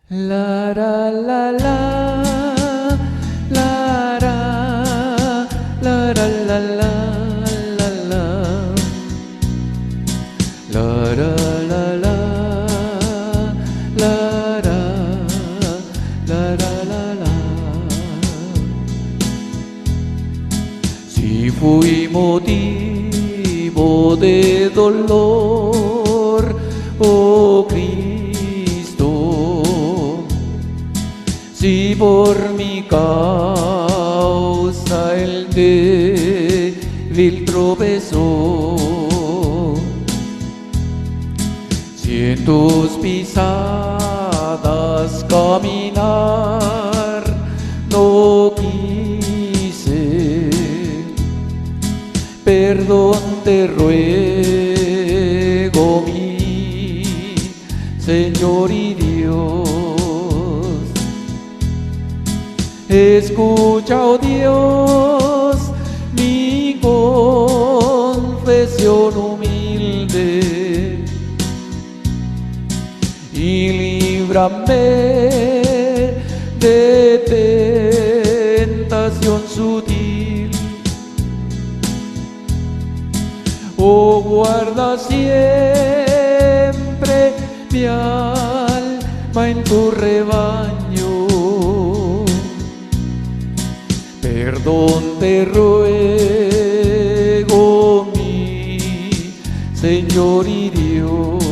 La la la la la la la la la la la la la la la la la la la la. Si fui motivo de dolor, oh Cristo, si por mi causa el débil tropezó, si en tus pisadas caminar no quise, perdón te ruego, mi Señor y Dios. Escucha, oh Dios, mi confesión humilde y líbrame de tentación sutil. Oh, guarda siempre mi alma en tu rebaño. Perdón te ruego, mi Señor y Dios.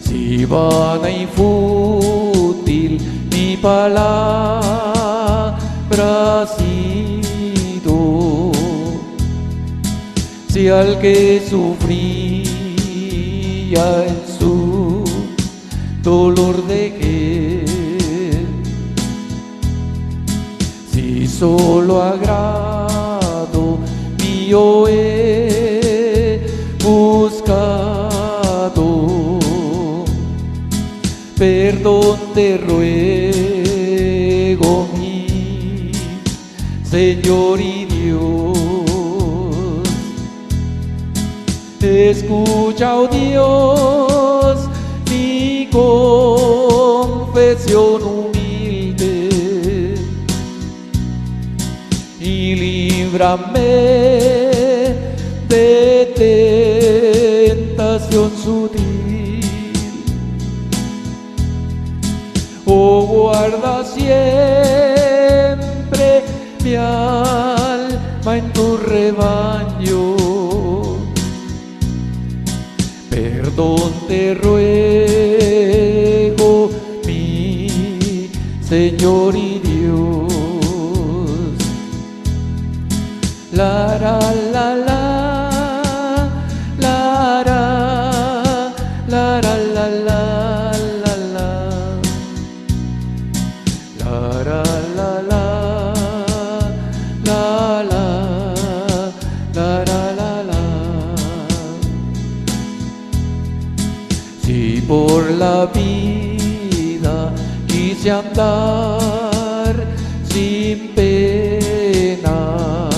Si vana y fútil mi palabra ha sido, si al que sufría en su dolor dejé, si solo agrado mío he buscado, perdón te ruego, mi Señor y Dios. Escucha, oh Dios, mi confesión humilde y líbrame de tentación sutil. Oh, guarda siempre mi alma en tu rebaño. Perdón te ruego, mi Señor y Dios. La la la la la la la la la la la la la la si por la vida quise andar sin pena,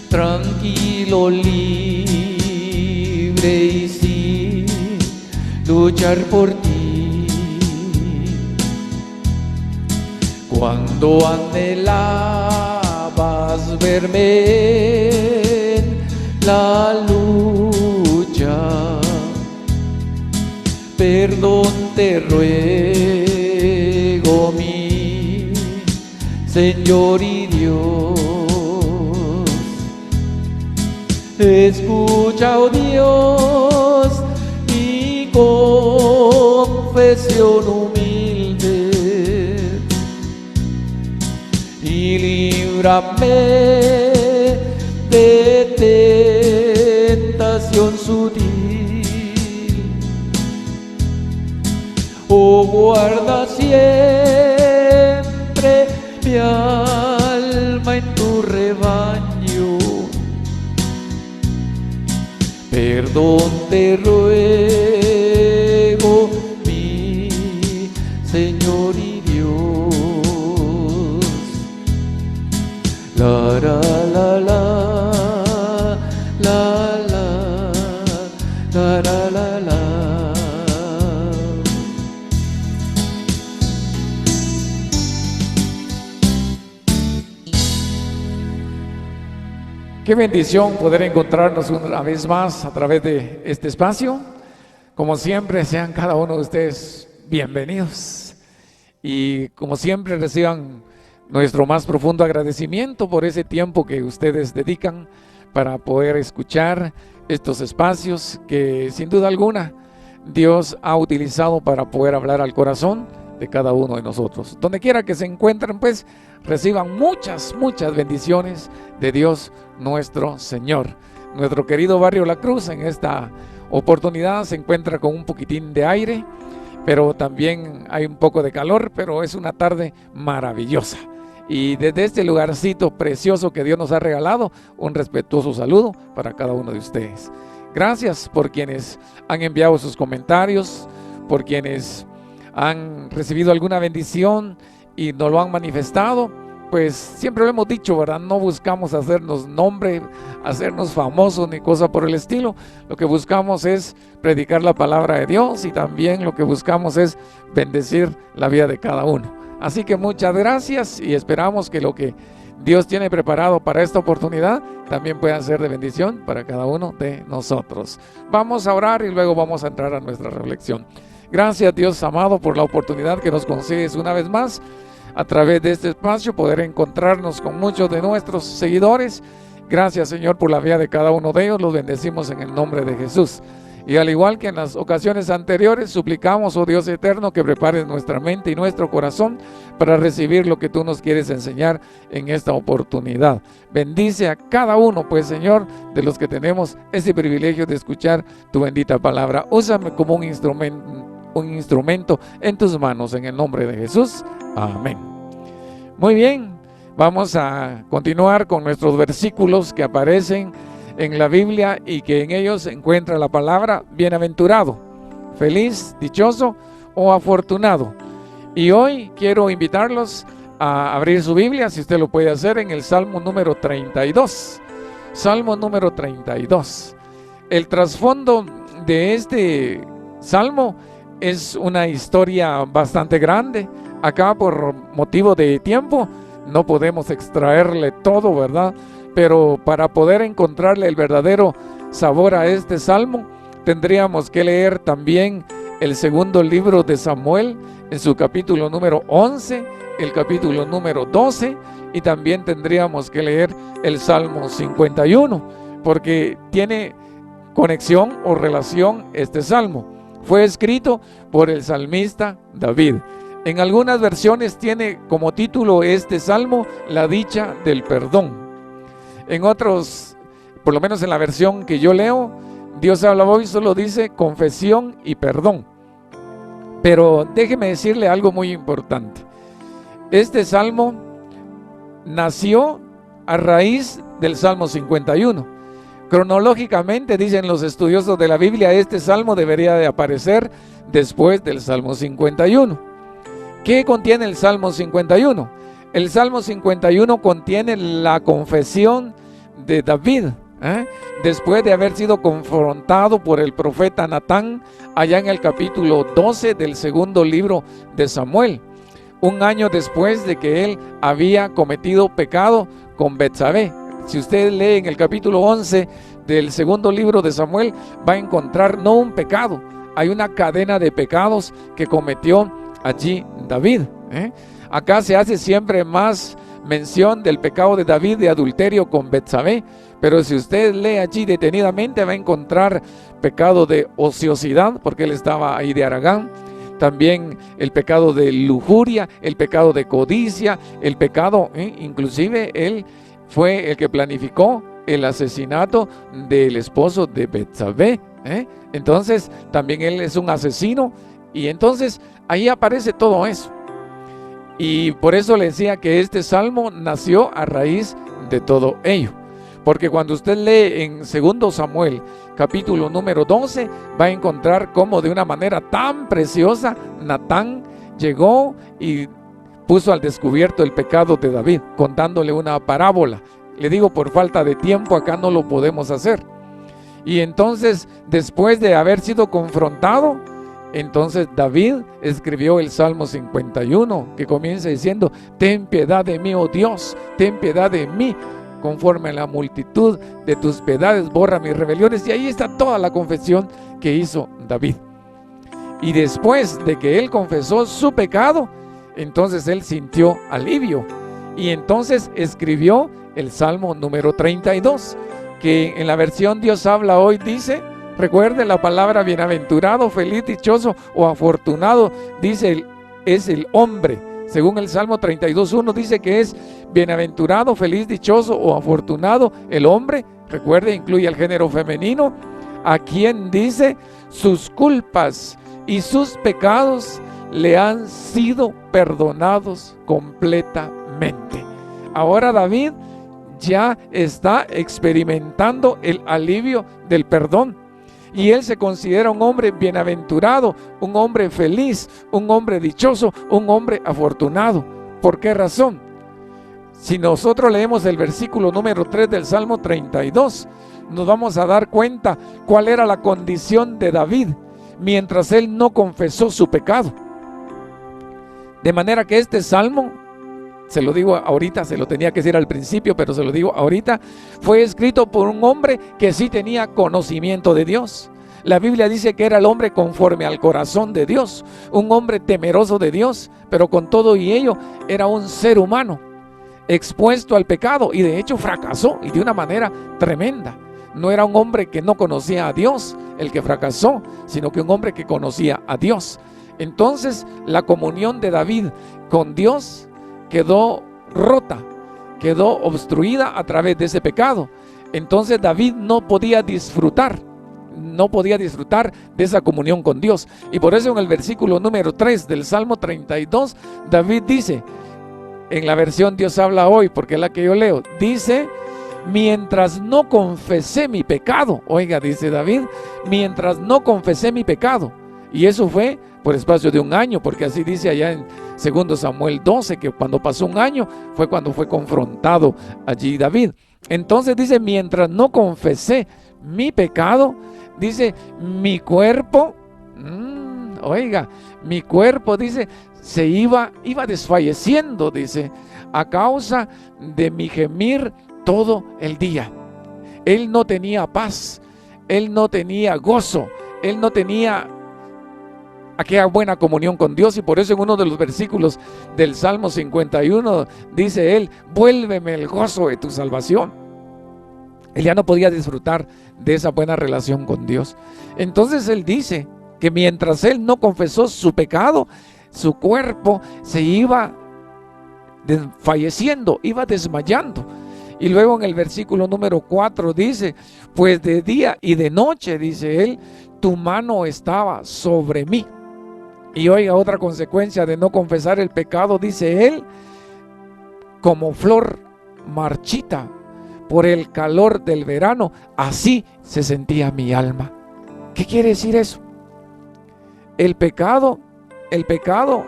tranquilo, libre y sin luchar por ti, cuando anhelabas verme en la lucha, perdón te ruego, mi Señor y Dios. Escucha, oh Dios, mi confesión humilde y líbrame de tentación sutil. Oh, guarda siempre mi alma en tu rebaño. Perdón te ruego, mi Señor y Dios. La la la la la la la la la la. Qué bendición poder encontrarnos una vez más a través de este espacio. Como siempre, sean cada uno de ustedes bienvenidos. Y como siempre, reciban nuestro más profundo agradecimiento por ese tiempo que ustedes dedican para poder escuchar estos espacios que sin duda alguna Dios ha utilizado para poder hablar al corazón de cada uno de nosotros. Donde quiera que se encuentren, pues reciban muchas bendiciones de Dios nuestro Señor. Nuestro querido barrio La Cruz en esta oportunidad se encuentra con un poquitín de aire, pero también hay un poco de calor, pero es una tarde maravillosa. Y desde este lugarcito precioso que Dios nos ha regalado, un respetuoso saludo para cada uno de ustedes. Gracias por quienes han enviado sus comentarios, por quienes han recibido alguna bendición y nos lo han manifestado. Pues siempre lo hemos dicho, ¿verdad? No buscamos hacernos nombre, hacernos famosos ni cosa por el estilo. Lo que buscamos es predicar la palabra de Dios y también lo que buscamos es bendecir la vida de cada uno. Así que muchas gracias y esperamos que lo que Dios tiene preparado para esta oportunidad también pueda ser de bendición para cada uno de nosotros. Vamos a orar y luego vamos a entrar a nuestra reflexión. Gracias, Dios amado, por la oportunidad que nos concedes una vez más a través de este espacio poder encontrarnos con muchos de nuestros seguidores. Gracias, Señor, por la vida de cada uno de ellos. Los bendecimos en el nombre de Jesús. Y al igual que en las ocasiones anteriores, suplicamos, oh Dios eterno, que prepares nuestra mente y nuestro corazón para recibir lo que tú nos quieres enseñar en esta oportunidad. Bendice a cada uno, pues, Señor, de los que tenemos ese privilegio de escuchar tu bendita palabra. Úsame como un instrumento en tus manos, en el nombre de Jesús. Amén. Muy bien, vamos a continuar con nuestros versículos que aparecen en la Biblia y que en ellos se encuentra la palabra bienaventurado, feliz, dichoso o afortunado. Y hoy quiero invitarlos a abrir su Biblia, si usted lo puede hacer, en el Salmo número 32. Salmo número 32. El trasfondo de este Salmo es una historia bastante grande. Acá, por motivo de tiempo, no podemos extraerle todo, ¿verdad? Pero para poder encontrarle el verdadero sabor a este salmo, tendríamos que leer también el segundo libro de Samuel, en su capítulo número 11, el capítulo número 12, y también tendríamos que leer el Salmo 51, porque tiene conexión o relación este salmo. Fue escrito por el salmista David. En algunas versiones tiene como título este salmo, la dicha del perdón. En otros, por lo menos en la versión que yo leo, Dios habla hoy, solo dice confesión y perdón. Pero déjeme decirle algo muy importante. Este salmo nació a raíz del Salmo 51. Cronológicamente, dicen los estudiosos de la Biblia, este salmo debería de aparecer después del Salmo 51. ¿Qué contiene el Salmo 51? El Salmo 51 contiene la confesión de David, después de haber sido confrontado por el profeta Natán allá en el capítulo 12 del segundo libro de Samuel, un año después de que él había cometido pecado con Betsabé. Si usted lee en el capítulo 11 del segundo libro de Samuel, va a encontrar no un pecado, hay una cadena de pecados que cometió allí David. Acá se hace siempre más mención del pecado de David de adulterio con Betsabé, pero si usted lee allí detenidamente va a encontrar pecado de ociosidad, porque él estaba ahí de haragán, también el pecado de lujuria, el pecado de codicia, el pecado, inclusive él fue el que planificó el asesinato del esposo de Betsabé, entonces también él es un asesino, y entonces ahí aparece todo eso. Y por eso le decía que este salmo nació a raíz de todo ello. Porque cuando usted lee en 2 Samuel, capítulo número 12, va a encontrar cómo de una manera tan preciosa Natán llegó y puso al descubierto el pecado de David, contándole una parábola. Le digo, por falta de tiempo acá no lo podemos hacer. Y entonces, después de haber sido confrontado, entonces David escribió el Salmo 51, que comienza diciendo: ten piedad de mí, oh Dios, ten piedad de mí, conforme a la multitud de tus piedades, borra mis rebeliones. Y ahí está toda la confesión que hizo David. Y después de que él confesó su pecado, entonces él sintió alivio. Y entonces escribió el Salmo número 32, que en la versión Dios habla hoy dice, recuerde la palabra bienaventurado, feliz, dichoso o afortunado, dice es el hombre. Según el Salmo 32:1 dice que es bienaventurado, feliz, dichoso o afortunado el hombre. Recuerde, incluye al género femenino, a quien dice sus culpas y sus pecados le han sido perdonados completamente. Ahora David ya está experimentando el alivio del perdón. Y él se considera un hombre bienaventurado, un hombre feliz, un hombre dichoso, un hombre afortunado. ¿Por qué razón? Si nosotros leemos el versículo número 3 del Salmo 32, nos vamos a dar cuenta cuál era la condición de David mientras él no confesó su pecado. De manera que este salmo, se lo digo ahorita, se lo tenía que decir al principio, pero se lo digo ahorita, fue escrito por un hombre que sí tenía conocimiento de Dios. La Biblia dice que era el hombre conforme al corazón de Dios, un hombre temeroso de Dios, pero con todo y ello era un ser humano expuesto al pecado y de hecho fracasó y de una manera tremenda. No era un hombre que no conocía a Dios el que fracasó, sino que un hombre que conocía a Dios. Entonces la comunión de David con Dios quedó rota, quedó obstruida a través de ese pecado. Entonces David no podía disfrutar de esa comunión con Dios. Y por eso en el versículo número 3 del Salmo 32, David dice, en la versión Dios habla hoy, porque es la que yo leo, dice, mientras no confesé mi pecado, oiga, dice David, mientras no confesé mi pecado. Y eso fue por espacio de un año, porque así dice allá en 2 Samuel 12, que cuando pasó un año fue cuando fue confrontado allí David. Entonces dice, mientras no confesé mi pecado, dice, mi cuerpo, mi cuerpo, dice, se iba desfalleciendo, dice, a causa de mi gemir todo el día. Él no tenía paz, él no tenía gozo, él no tenía aquella buena comunión con Dios, y por eso en uno de los versículos del Salmo 51 dice él, vuélveme el gozo de tu salvación. Él ya no podía disfrutar de esa buena relación con Dios. Entonces él dice que mientras él no confesó su pecado, su cuerpo se iba falleciendo, iba desmayando. Y luego en el versículo número 4 dice, pues de día y de noche, dice él, tu mano estaba sobre mí. Y oiga, otra consecuencia de no confesar el pecado, dice él, como flor marchita por el calor del verano, así se sentía mi alma. ¿Qué quiere decir eso? El pecado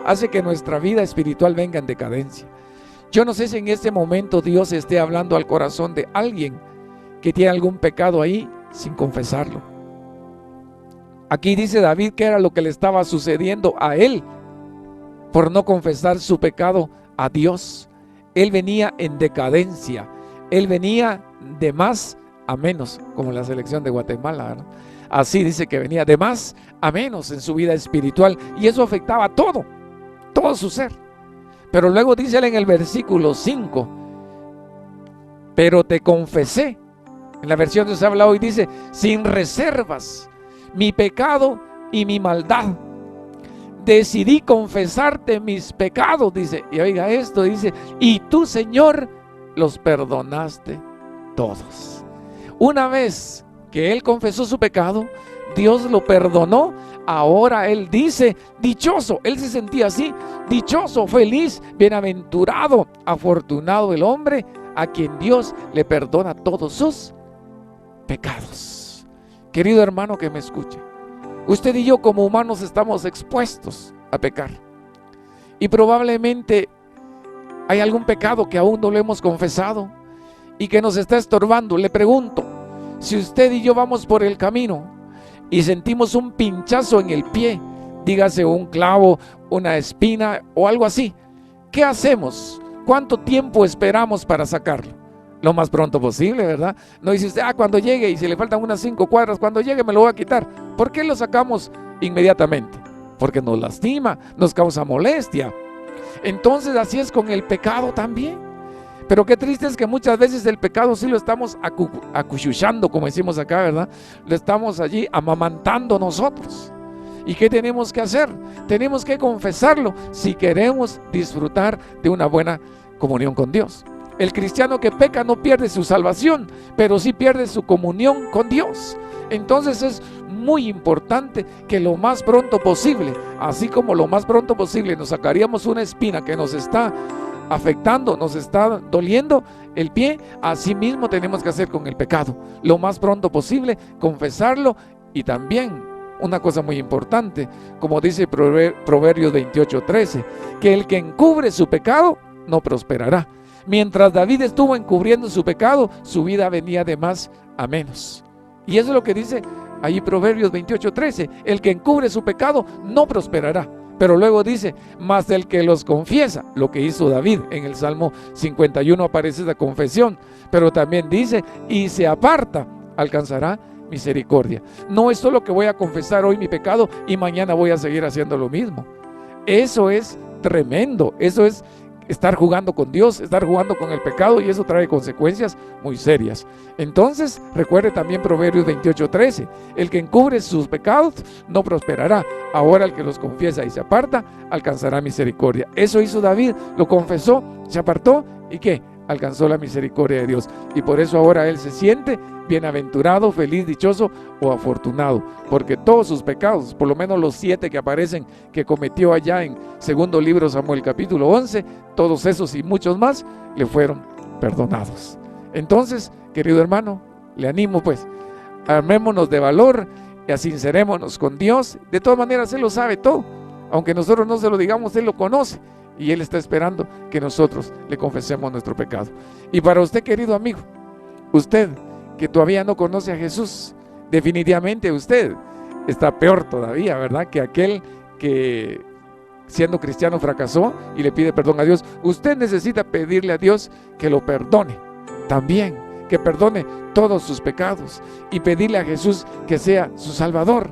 hace que nuestra vida espiritual venga en decadencia. Yo no sé si en este momento Dios esté hablando al corazón de alguien que tiene algún pecado ahí sin confesarlo. Aquí dice David que era lo que le estaba sucediendo a él por no confesar su pecado a Dios. Él venía en decadencia, él venía de más a menos, como la selección de Guatemala, ¿no? Así dice que venía de más a menos en su vida espiritual, y eso afectaba todo su ser. Pero luego dice él en el versículo 5, pero te confesé, en la versión de Dios habla hoy, dice, sin reservas, mi pecado y mi maldad. Decidí confesarte mis pecados, dice, y oiga esto, dice, y tú, Señor, los perdonaste todos. Una vez que él confesó su pecado, Dios lo perdonó. Ahora él dice, dichoso, él se sentía así, dichoso, feliz, bienaventurado, afortunado el hombre a quien Dios le perdona todos sus pecados. Querido hermano que me escucha, usted y yo como humanos estamos expuestos a pecar, y probablemente hay algún pecado que aún no lo hemos confesado y que nos está estorbando. Le pregunto, si usted y yo vamos por el camino y sentimos un pinchazo en el pie, dígase un clavo, una espina o algo así, ¿qué hacemos? ¿Cuánto tiempo esperamos para sacarlo? lo más pronto posible, ¿verdad? No dice usted, cuando llegue, y si le faltan unas 5 cuadras, cuando llegue me lo voy a quitar. ¿Por qué lo sacamos inmediatamente? Porque nos lastima, nos causa molestia. Entonces así es con el pecado también. Pero qué triste es que muchas veces el pecado sí lo estamos acuchuchando, como decimos acá, ¿verdad? Lo estamos allí amamantando nosotros. ¿Y qué tenemos que hacer? Tenemos que confesarlo si queremos disfrutar de una buena comunión con Dios. El cristiano que peca no pierde su salvación, pero sí pierde su comunión con Dios. Entonces es muy importante que lo más pronto posible, así como lo más pronto posible nos sacaríamos una espina que nos está afectando, nos está doliendo el pie, así mismo tenemos que hacer con el pecado. Lo más pronto posible, confesarlo. Y también una cosa muy importante, como dice Proverbios 28:13, que el que encubre su pecado no prosperará. Mientras David estuvo encubriendo su pecado, su vida venía de más a menos. Y eso es lo que dice ahí Proverbios 28:13, el que encubre su pecado no prosperará. Pero luego dice, mas el que los confiesa, lo que hizo David en el Salmo 51 aparece esa confesión, pero también dice, y se aparta, alcanzará misericordia. No es solo que voy a confesar hoy mi pecado y mañana voy a seguir haciendo lo mismo. Eso es tremendo, eso es estar jugando con Dios, estar jugando con el pecado, y eso trae consecuencias muy serias. Entonces, recuerde también Proverbios 28:13, el que encubre sus pecados no prosperará, ahora el que los confiesa y se aparta, alcanzará misericordia. Eso hizo David, lo confesó, se apartó, ¿y qué? Alcanzó la misericordia de Dios, y por eso ahora él se siente bienaventurado, feliz, dichoso o afortunado, porque todos sus pecados, por lo menos los 7 que aparecen que cometió allá en segundo libro Samuel capítulo 11, todos esos y muchos más le fueron perdonados. Entonces, querido hermano, le animo pues, armémonos de valor y asincerémonos con Dios. De todas maneras Él lo sabe todo, aunque nosotros no se lo digamos, Él lo conoce, y Él está esperando que nosotros le confesemos nuestro pecado. Y para usted, querido amigo, usted que todavía no conoce a Jesús, definitivamente usted está peor todavía, ¿verdad? Que aquel que siendo cristiano fracasó y le pide perdón a Dios. Usted necesita pedirle a Dios que lo perdone también, que perdone todos sus pecados, y pedirle a Jesús que sea su Salvador.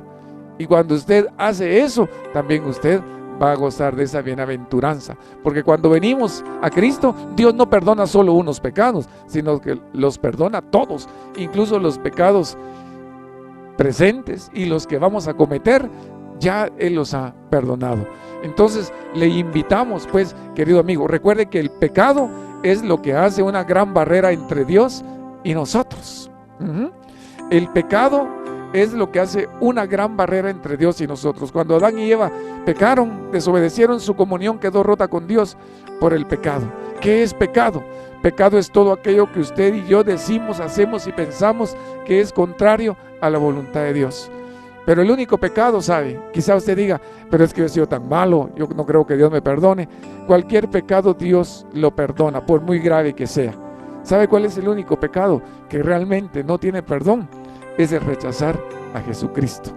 Y cuando usted hace eso, también usted va a gozar de esa bienaventuranza, porque cuando venimos a Cristo, Dios no perdona solo unos pecados, sino que los perdona todos, incluso los pecados presentes y los que vamos a cometer, ya Él los ha perdonado. Entonces le invitamos pues, querido amigo, recuerde que el pecado es lo que hace una gran barrera entre Dios y nosotros. El pecado es lo que hace una gran barrera entre Dios y nosotros. Cuando Adán y Eva pecaron, desobedecieron, su comunión quedó rota con Dios por el pecado. ¿Qué es pecado? Pecado es todo aquello que usted y yo decimos, hacemos y pensamos que es contrario a la voluntad de Dios. Pero el único pecado, ¿sabe? Quizá usted diga, pero es que yo he sido tan malo, yo no creo que Dios me perdone. Cualquier pecado Dios lo perdona, por muy grave que sea. ¿Sabe cuál es el único pecado que realmente no tiene perdón? Es el rechazar a Jesucristo.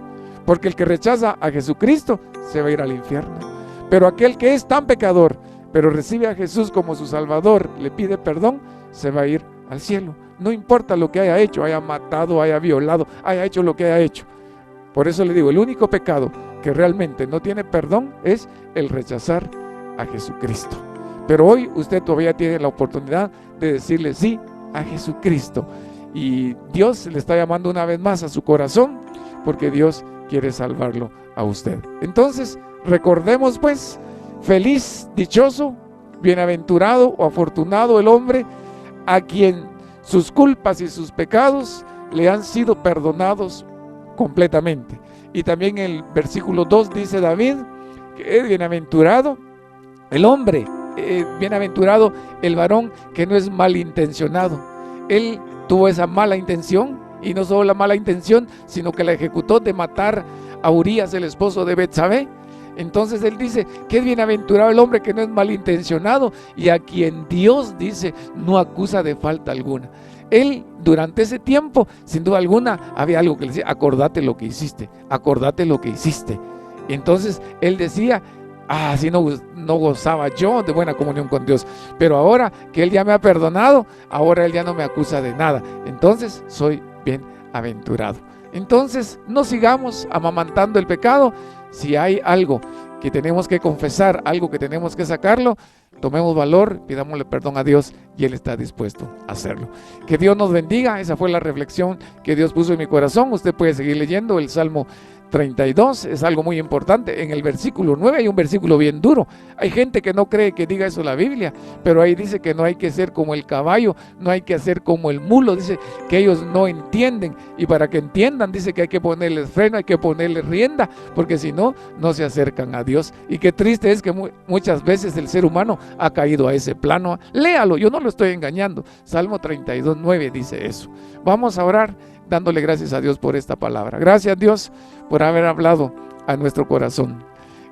Porque el que rechaza a Jesucristo se va a ir al infierno. Pero aquel que es tan pecador, pero recibe a Jesús como su Salvador, le pide perdón, se va a ir al cielo. No importa lo que haya hecho, haya matado, haya violado, haya hecho lo que haya hecho. Por eso le digo, el único pecado que realmente no tiene perdón es el rechazar a Jesucristo. Pero hoy usted todavía tiene la oportunidad de decirle sí a Jesucristo. Y Dios le está llamando una vez más a su corazón, porque Dios quiere salvarlo a usted. Entonces, recordemos pues, feliz, dichoso, bienaventurado o afortunado el hombre a quien sus culpas y sus pecados le han sido perdonados completamente. Y también el versículo 2 dice David, que es bienaventurado el hombre, bienaventurado el varón que no es malintencionado. Él tuvo esa mala intención, y no solo la mala intención, sino que la ejecutó de matar a Urías, el esposo de Betsabé. Entonces él dice que es bienaventurado el hombre que no es malintencionado y a quien Dios dice no acusa de falta alguna. Él durante ese tiempo, sin duda alguna, había algo que le decía, acordate lo que hiciste, acordate lo que hiciste. Entonces él decía, así no gozaba yo de buena comunión con Dios. Pero ahora que Él ya me ha perdonado, ahora Él ya no me acusa de nada. Entonces soy bienaventurado. Entonces no sigamos amamantando el pecado. Si hay algo que tenemos que confesar, algo que tenemos que sacarlo, tomemos valor, pidámosle perdón a Dios y Él está dispuesto a hacerlo. Que Dios nos bendiga. Esa fue la reflexión que Dios puso en mi corazón. Usted puede seguir leyendo el Salmo 32, es algo muy importante. En el versículo 9 hay un versículo bien duro. Hay gente que no cree que diga eso la Biblia, pero ahí dice que no hay que ser como el caballo, no hay que ser como el mulo. Dice que ellos no entienden, y para que entiendan dice que hay que ponerles freno, hay que ponerles rienda, porque si no, no se acercan a Dios. Y qué triste es que muchas veces el ser humano ha caído a ese plano. Léalo, yo no lo estoy engañando. Salmo 32, 9 dice eso. Vamos a orar dándole gracias a Dios por esta palabra. Gracias, Dios, por haber hablado a nuestro corazón.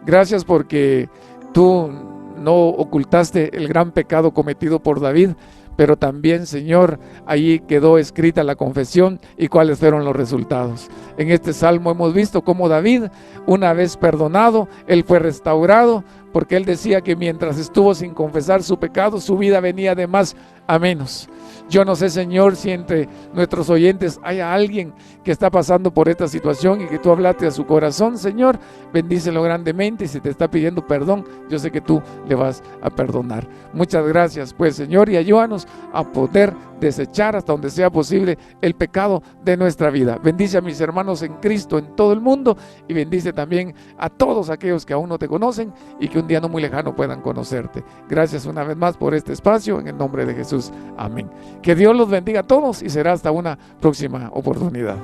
Gracias porque tú no ocultaste el gran pecado cometido por David, pero también, Señor, ahí quedó escrita la confesión y cuáles fueron los resultados. En este salmo hemos visto cómo David, una vez perdonado, él fue restaurado, porque él decía que mientras estuvo sin confesar su pecado, su vida venía de más a menos. Yo no sé, Señor, si entre nuestros oyentes haya alguien que está pasando por esta situación y que tú hablaste a su corazón. Señor, bendícelo grandemente, y si te está pidiendo perdón, yo sé que tú le vas a perdonar. Muchas gracias, pues, Señor, y ayúdanos a poder desechar hasta donde sea posible el pecado de nuestra vida. Bendice a mis hermanos en Cristo en todo el mundo, y bendice también a todos aquellos que aún no te conocen y que un día no muy lejano puedan conocerte. Gracias una vez más por este espacio, en el nombre de Jesús. Amén. Que Dios los bendiga a todos y será hasta una próxima oportunidad.